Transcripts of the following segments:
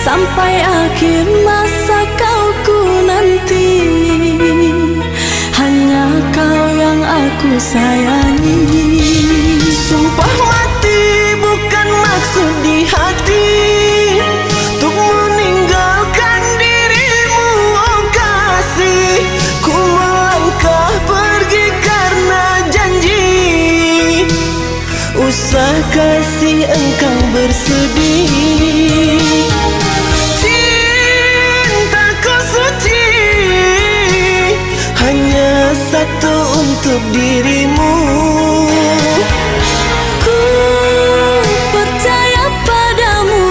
Sampai akhir masa kau ku nanti, hanya kau yang aku sayangi. Sumpah mati bukan maksud di hati, untuk meninggalkan dirimu, oh kasih. Ku melangkah pergi karena janji, usah kasih engkau bersedih. Satu untuk dirimu. Ku percaya padamu,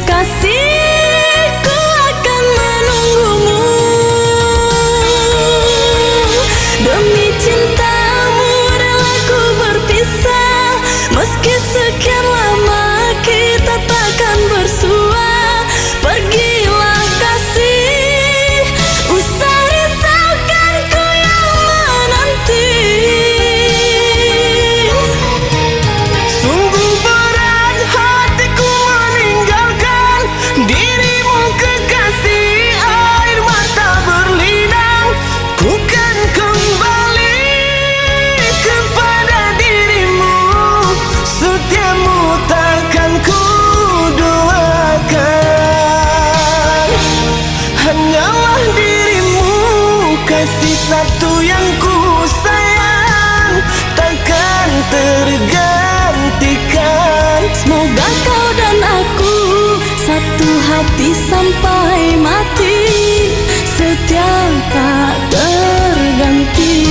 kasihku akan menunggumu. Demi cintamu rela ku berpisah, meski sekian lama kita takkan bersua. Pergilah kasih, usah kasih satu yang ku sayang, takkan tergantikan. Semoga kau dan aku satu hati sampai mati, setia tak terganti.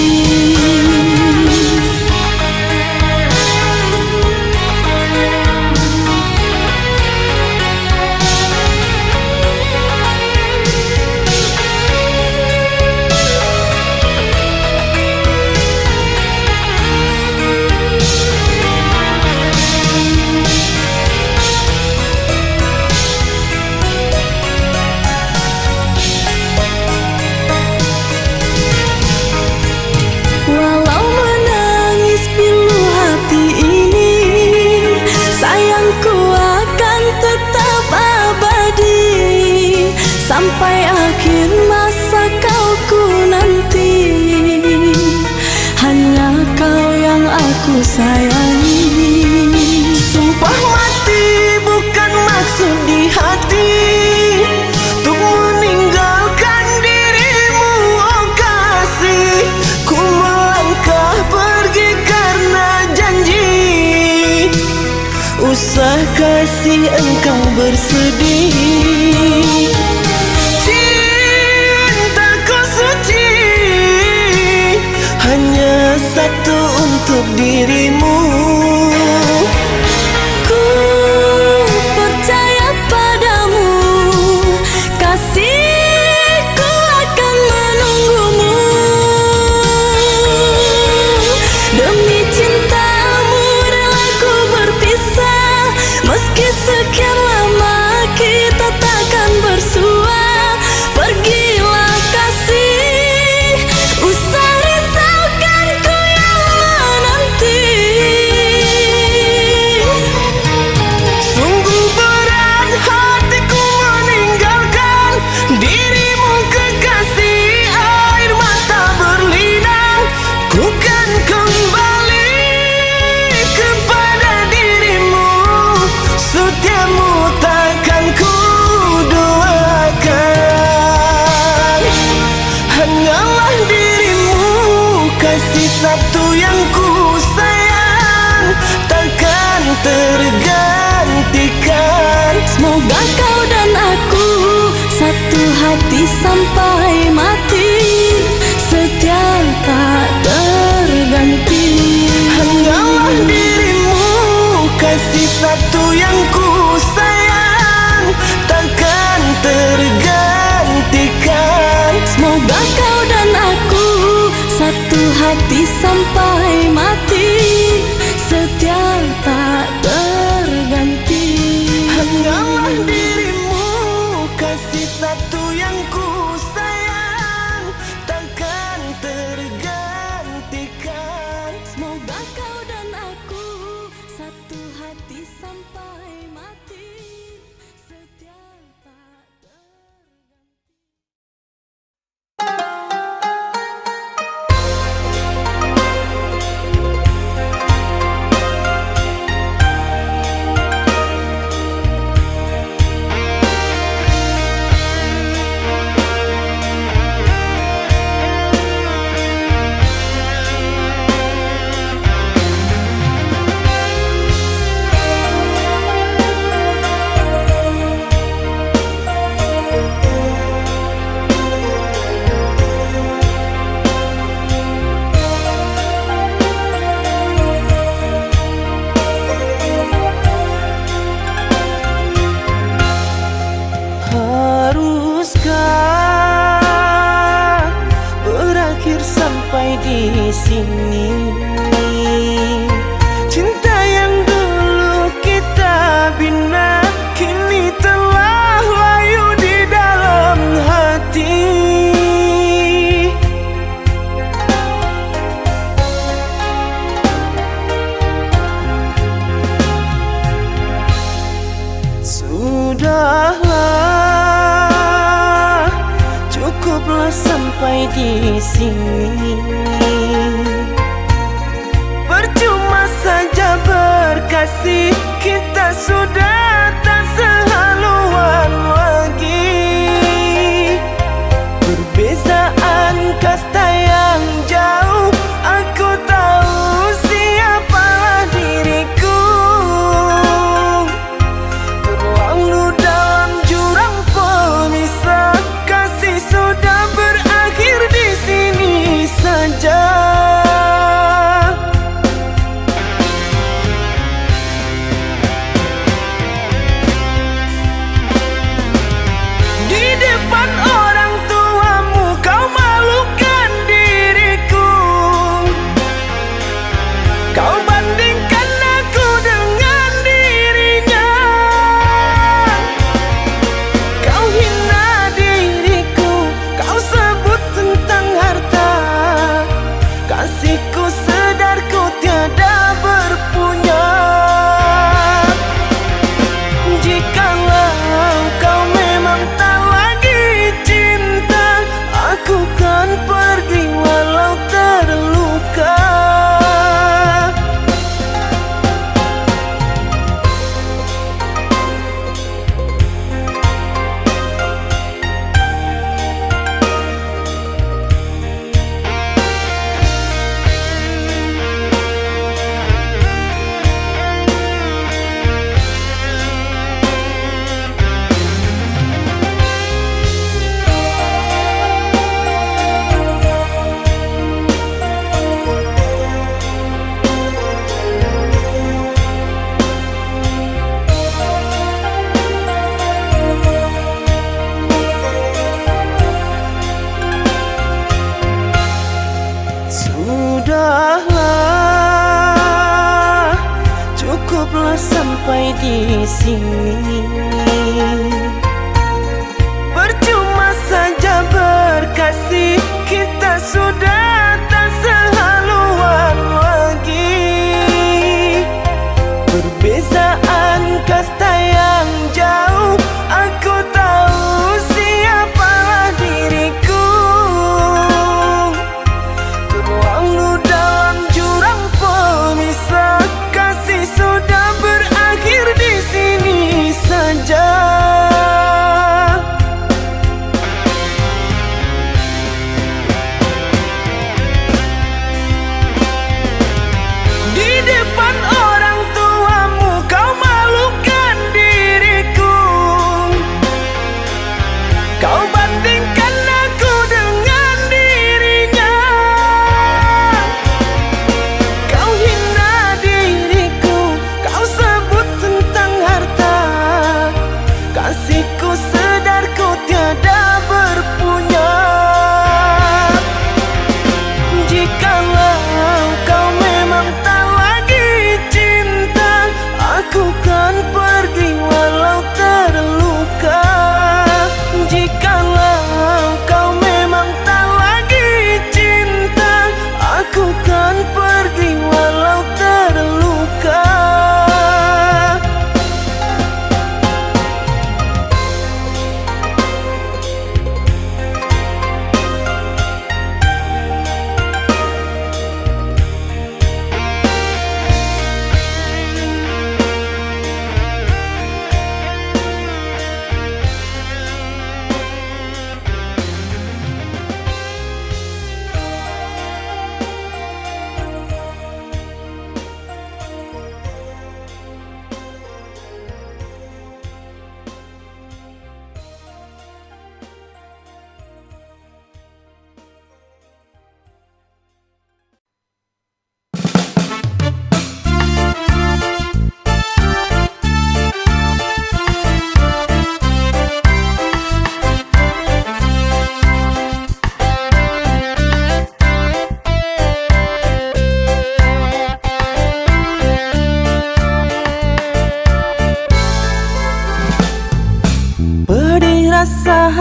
Sampai akhir masa kau ku nanti, hanya kau yang aku sayangi. Sumpah mati bukan maksud di hati, untuk meninggalkan dirimu, oh kasih. Ku melangkah pergi karena janji, usah kasih engkau bersedih. Hanya satu untuk dirimu. Ku percaya padamu, kasihku akan menunggumu. Demi cintamu rela ku berpisah, meski sekian lama kita takkan bersua. Pergilah kasih, usah risaukan ku yang menanti. Sungguh berat hatiku meninggalkan dirimu, kekasih. Air mata berlinang, ku kan kembali kepada dirimu. Setiamu takkan ku doakan, hanyalah dirimu. Kasih satu yang ku sayang, takkan tergantikan. Semoga kau dan aku satu hati sampai mati, setia sini. Cinta yang dulu kita bina kini telah layu di dalam hati. Sudahlah, cukuplah sampai di sini. Percuma saja berkasih, kita sudah tak sehaluan lagi. Perbezaan kasta yang jauh, aku tahu siapalah diriku. Terlalu dalam jurang pemisah, kasih sudah berakhir di sini saja. Di depan orang tuamu kau malukan diriku. Kau bandingkan aku dengan dirinya. Kau hina diriku, kau sebut tentang harta. Kasihku sedarku tiada berpunya. Jikalau kau memang tak lagi cinta, aku kan pergi walau terluka. Sudahlah, cukuplah sampai di sini. Percuma saja berkasih, kita sudah tak sehaluan lagi. Perbezaan kasta yang jauh, aku tahu siapalah diriku. Terlalu dalam jurang pemisah, kasih sudah berakhir di sini saja.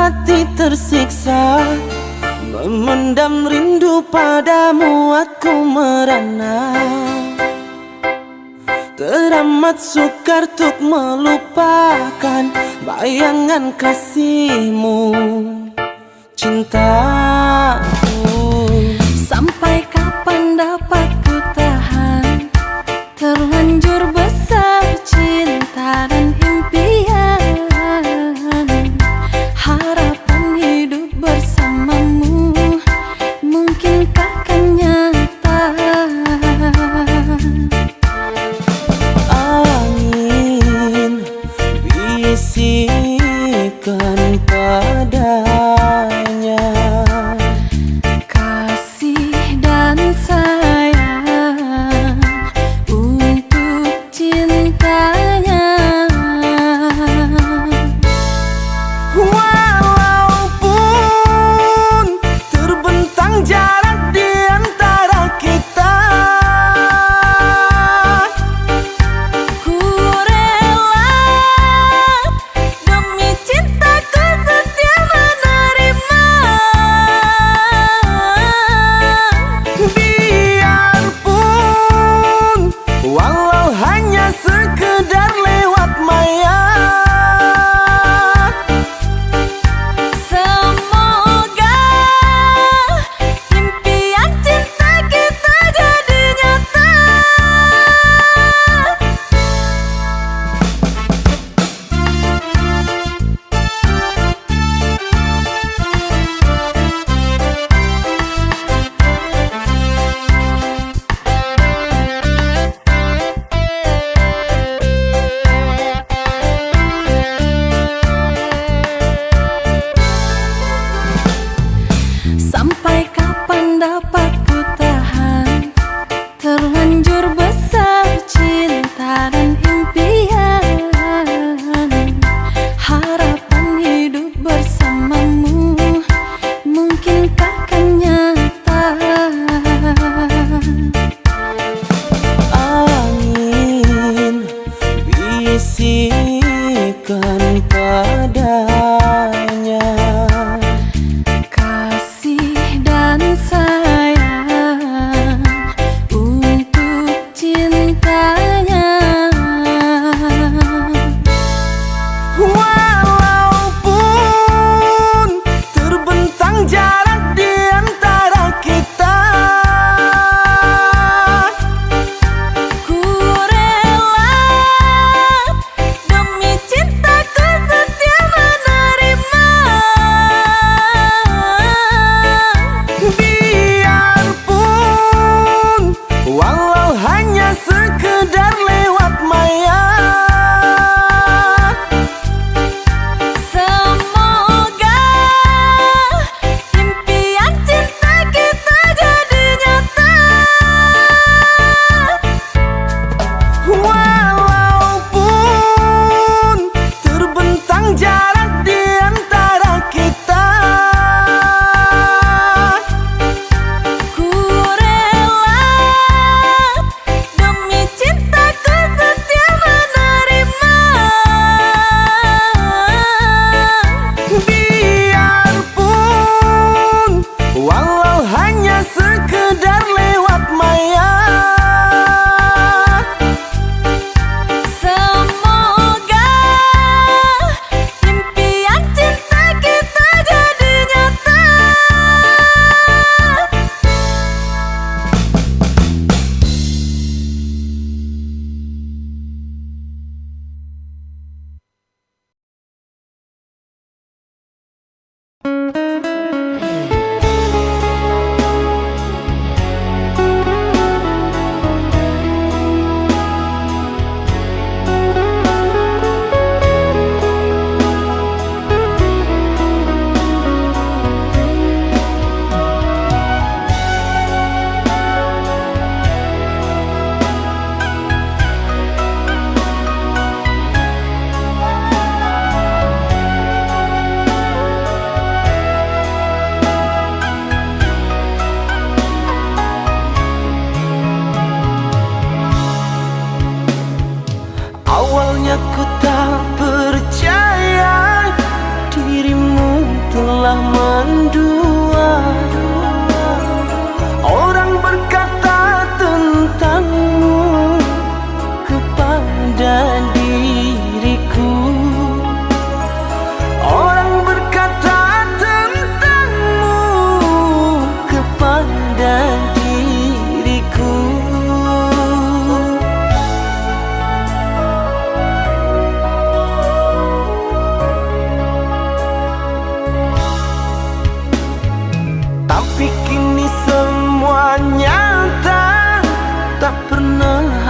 hati tersiksa, memendam rindu padamu aku merana. Teramat sukar untuk melupakan bayangan kasihmu, cintaku. Sampai kapan dapat ku tahan, terlanjur besar cinta dan impian, harapan hidup bersamamu mungkinkah kan nyata. Angin bisikan padanya, Kasih dan sayang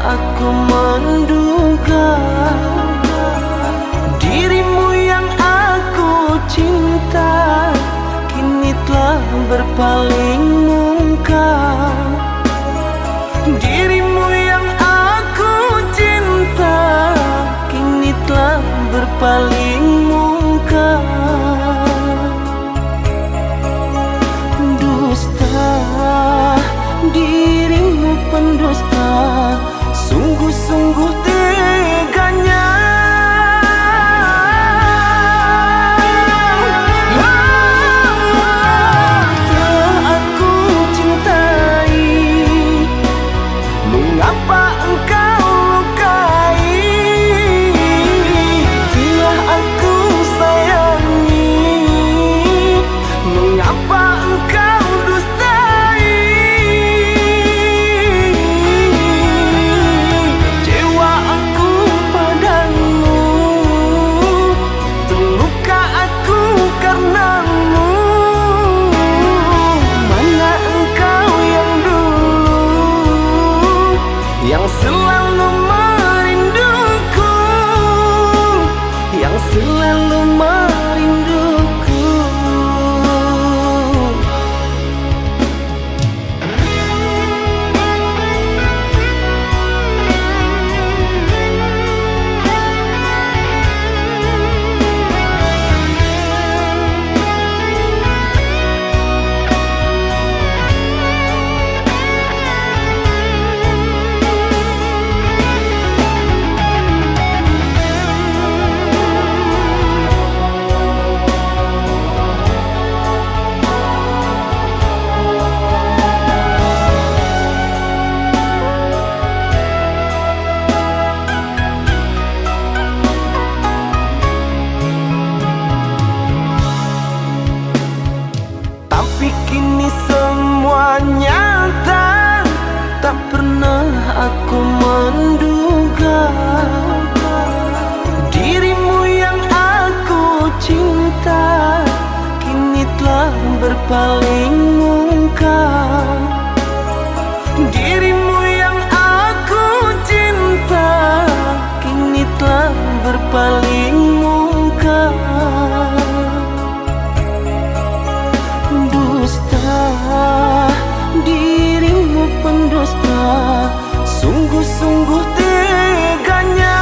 aku menduga dirimu yang aku cinta kini telah berpaling muka. Dirimu yang aku cinta kini telah berpaling muka. Dusta, dirimu pendusta, sungguh-sungguh teganya. Telah aku cintai, mengapa engkau lukai? Telah aku sayangi, mengapa engkau dustai? Kecewa aku padamu, terluka aku karenamu. Mana engkau yang dulu, yang selalu merinduku, yang selalu merinduku. Tapi kini semua nyata, tak pernah aku menduga dirimu yang aku cinta kini telah berpaling muka. Dirimu yang aku cinta kini telah berpaling muka. Dusta, dirimu pendusta, sungguh-sungguh teganya.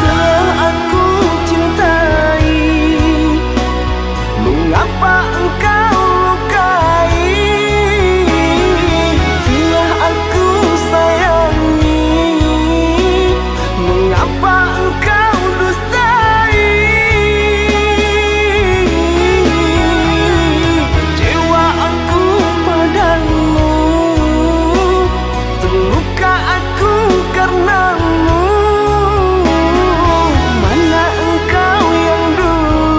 Telah aku cintai, mengapa engkau lukai? Telah aku sayangi, mengapa engkau dustai? Kecewa aku padamu, terluka aku karenamu. Mana engkau yang dulu,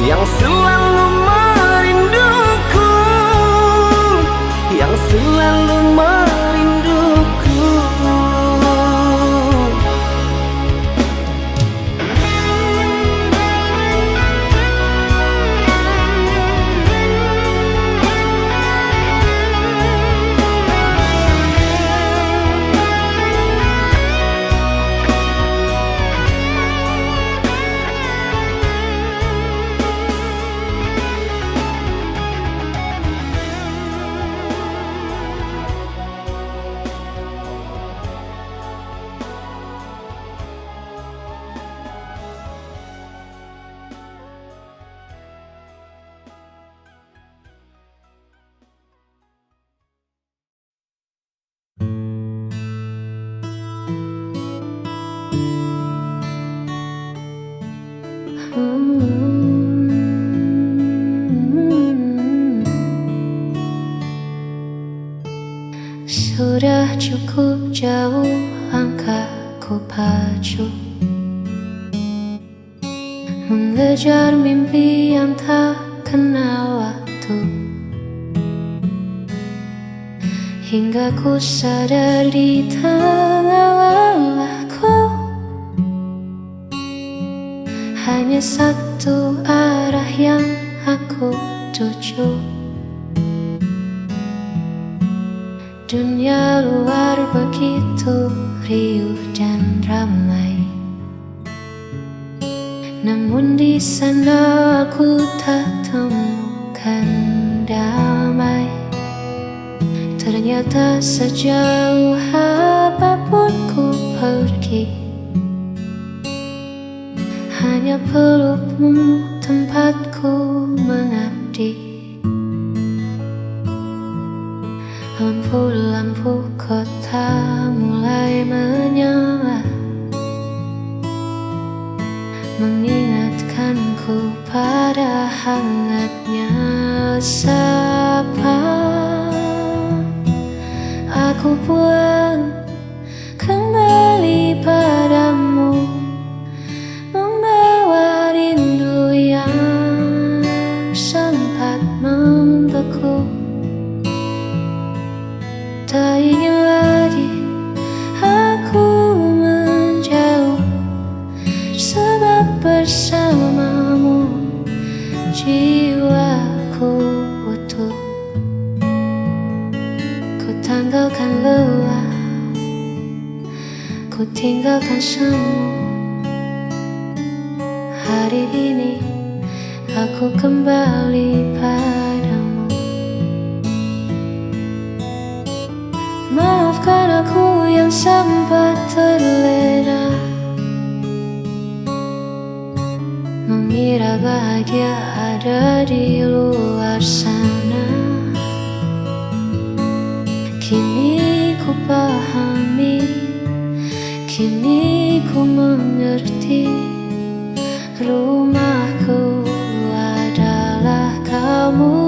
yang selalu merinduku, yang selalu merinduku. Sudah cukup jauh langkahku pacu, mengejar mimpi yang tak kenal waktu, hingga ku sadar di tengah lelahku hanya satu arah yang aku ku tuju. Dunia luar begitu riuh dan ramai, namun di sana aku tak temukan damai. Ternyata sejauh apapun ku pergi, hanya pelukmu tempatku mengabdi. Lampu-lampu kota mulai menyala, mengingatkanku pada hangatnya sapa. Aku pulang kembali padamu, membawa rindu yang sempat membeku. Tak ingin lagi aku menjauh, sebab bersamamu jiwaku utuh. Ku tanggalkan lelah, ku tinggalkan semu. Hari ini aku kembali padamu. Maafkan aku yang sempat terlena, mengira bahagia ada di luar sana. Kini ku pahami, kini ku mengerti, rumahku adalah kamu.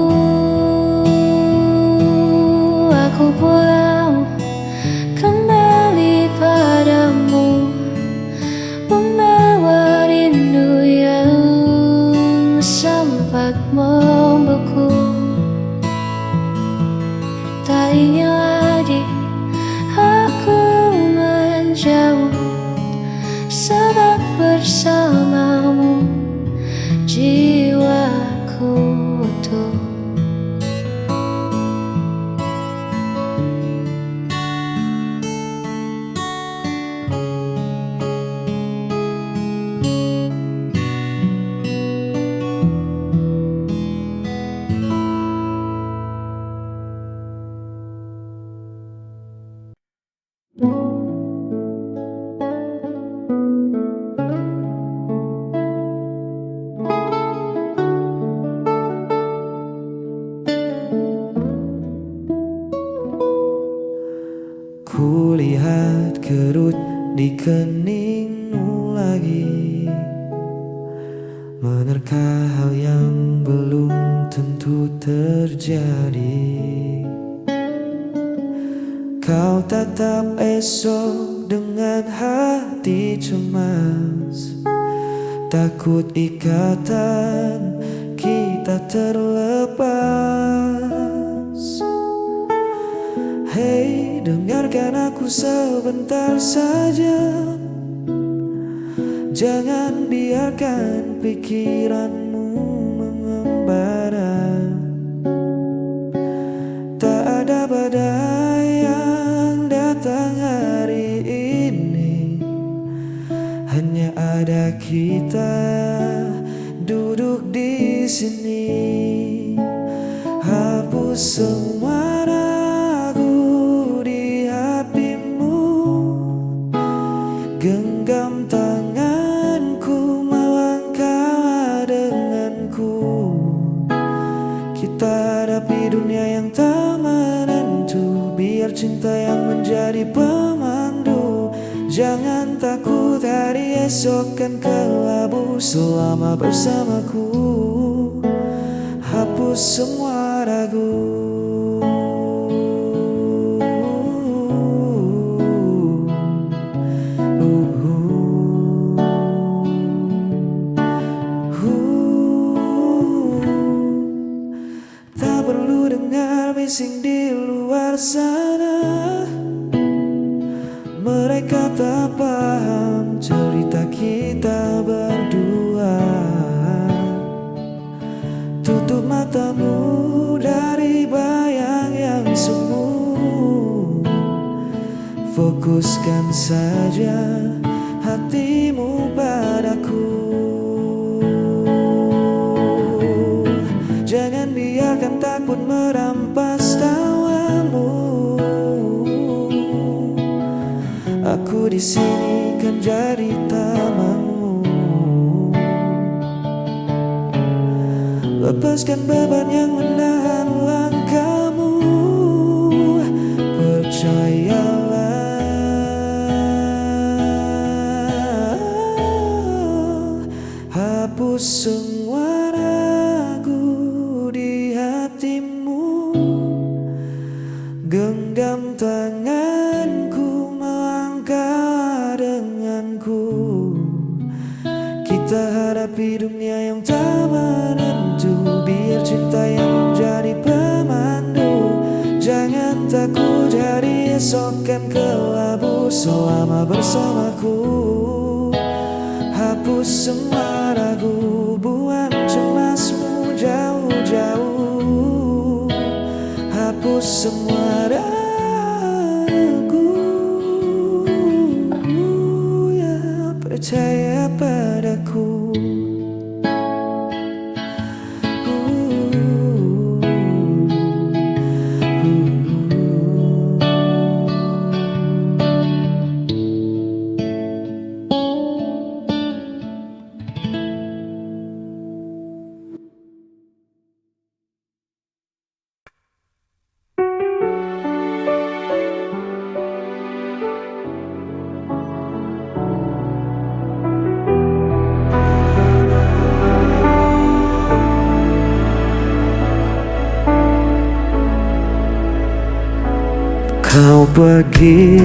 Aku pulang kembali padamu, membawa rindu yang sempat membeku. Tak ingin lagi aku menjauh, sebab bersamamu jiwaku utuh. Kulihat kerut di keningmu lagi, menerka hal yang belum tentu terjadi. Kau tatap esok dengan hati cemas, takut ikatan kita terlepas. Hei, dengarkan aku sebentar saja. Jangan biarkan pikiranmu mengembara. Tak ada badai yang datang hari ini, hanya ada kita duduk di sini. Hapus semua ragu di hatimu, genggam tanganku, melangkah denganku. Kita hadapi dunia yang tak menentu, biar cinta yang menjadi pemandu. Jangan takut, hari esok kan kelabu selama bersamaku. Hapus semua ragu. Tak perlu dengar bising di luar sana, mereka tak paham cerita kita berdua. Tutup tutup matamu dari bayang yang semu. Fokuskan saja hatimu padaku. Jangan biarkan takut merampas tawamu. Aku di sini kan jadi tamanmu. Lepaskan beban yang menahan langkahmu. Percayalah, hapus semua ragu di hatimu. Genggam tanganku, melangkah denganku. Kita hadapi dunia yang tak menentu. Biar cinta yang menjadi pemandu. Jangan takut, hari esok kan kelabu selama bersamaku. Hapus semua ragu, buang cemasmu jauh-jauh. Hapus semua ragu, ya percaya padaku. Kau pergi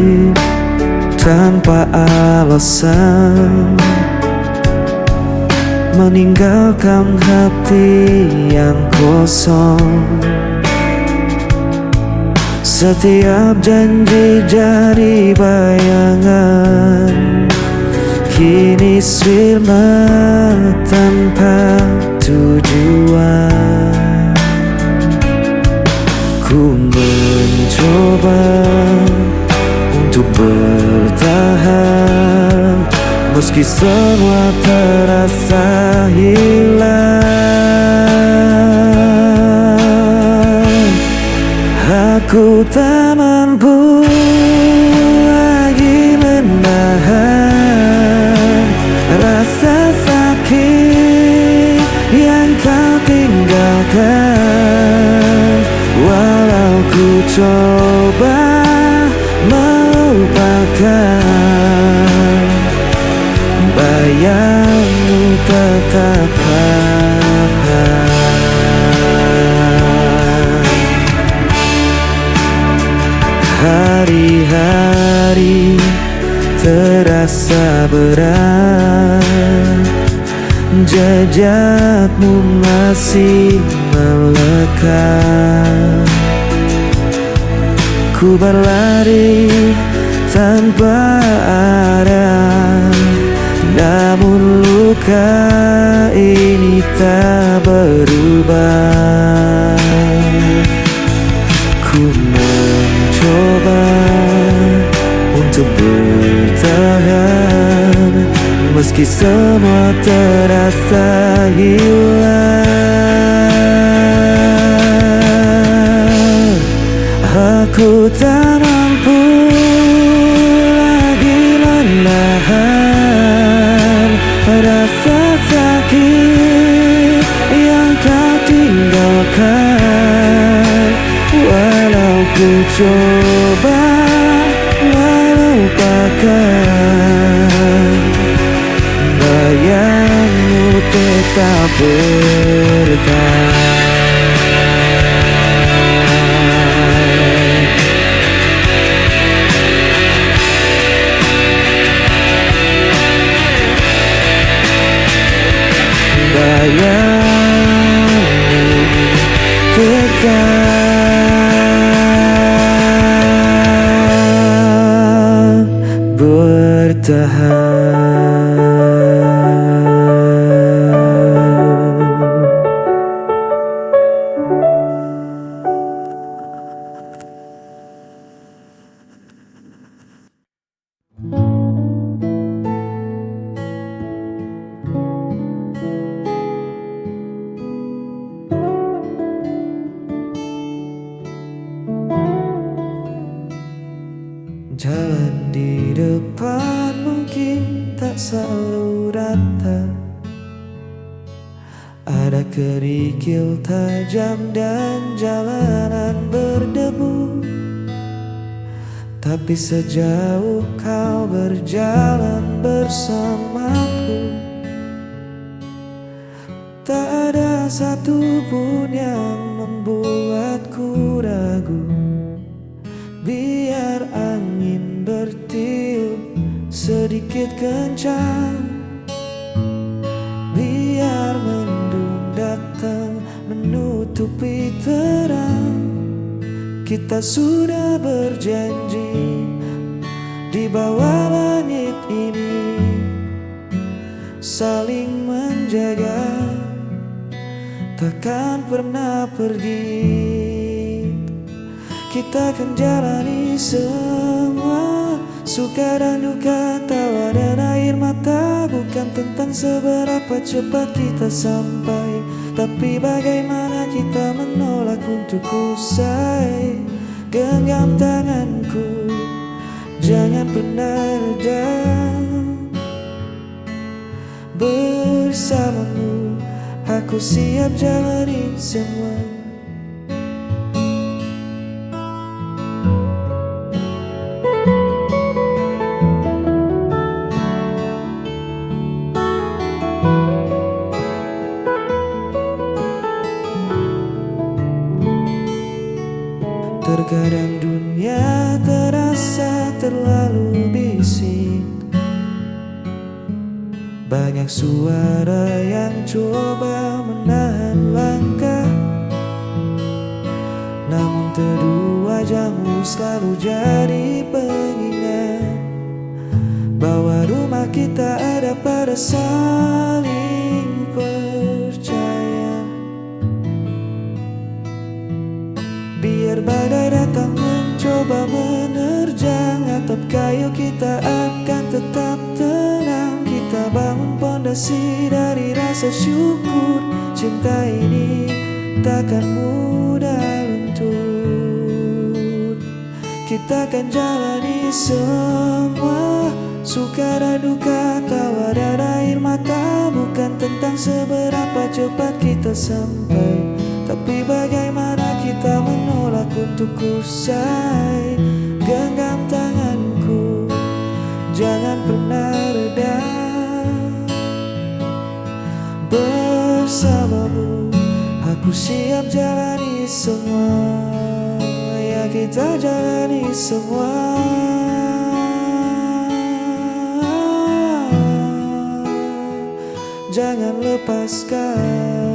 tanpa alasan, meninggalkan hati yang kosong. Setiap janji jadi bayangan, kini sirna tanpa tujuan. Ku mencoba untuk bertahan, meski semua terasa hilang. Aku tak mampu lagi menahan rasa sakit yang kau tinggalkan. Walau ku coba melupakan, bayangmu tetap ada. Hari-hari terasa berat, jejakmu masih melekat. Ku berlari tanpa arah, namun luka ini tak berubah. Ku mencoba untuk bertahan, meski semua terasa hilang. Aku tak mampu lagi menahan rasa sakit yang kau tinggalkan. Walau ku coba melupakan, bayangmu tetap bertahan. Bertahan. kerikil tajam dan jalanan berdebu. Tapi sejauh kau berjalan bersamaku, tak ada satupun yang membuatku ragu. Biar angin bertiup sedikit kencang, biar mendung datang menutupi terang, kita sudah berjanji di bawah langit ini saling menjaga, takkan pernah pergi. Kita akan jalani semua, suka dan duka, tawa dan air mata. Bukan tentang seberapa cepat kita sampai, tapi bagaimana kita menolak untuk usai. Genggam tanganku, jangan pernah reda. Bersamamu, aku siap jalani semua. Terkadang dunia terasa terlalu bising, banyak suara yang coba menahan langkah. Namun teduh wajahmu selalu jadi pengingat bahwa rumah kita ada pada saling percaya. Biar badai datang mencoba menerjang atap kayu, kita akan tetap tenang. Kita bangun pondasi dari rasa syukur. Cinta ini takkan mudah luntur. Kita akan jalani semua, suka dan duka, tawa dan air mata. Bukan tentang seberapa cepat kita sampai, tapi bagaimana kita menolak untuk usai. Genggam tanganku, jangan pernah reda. Bersamamu, aku siap jalani semua. Ya kita jalani semua. Jangan lepaskan.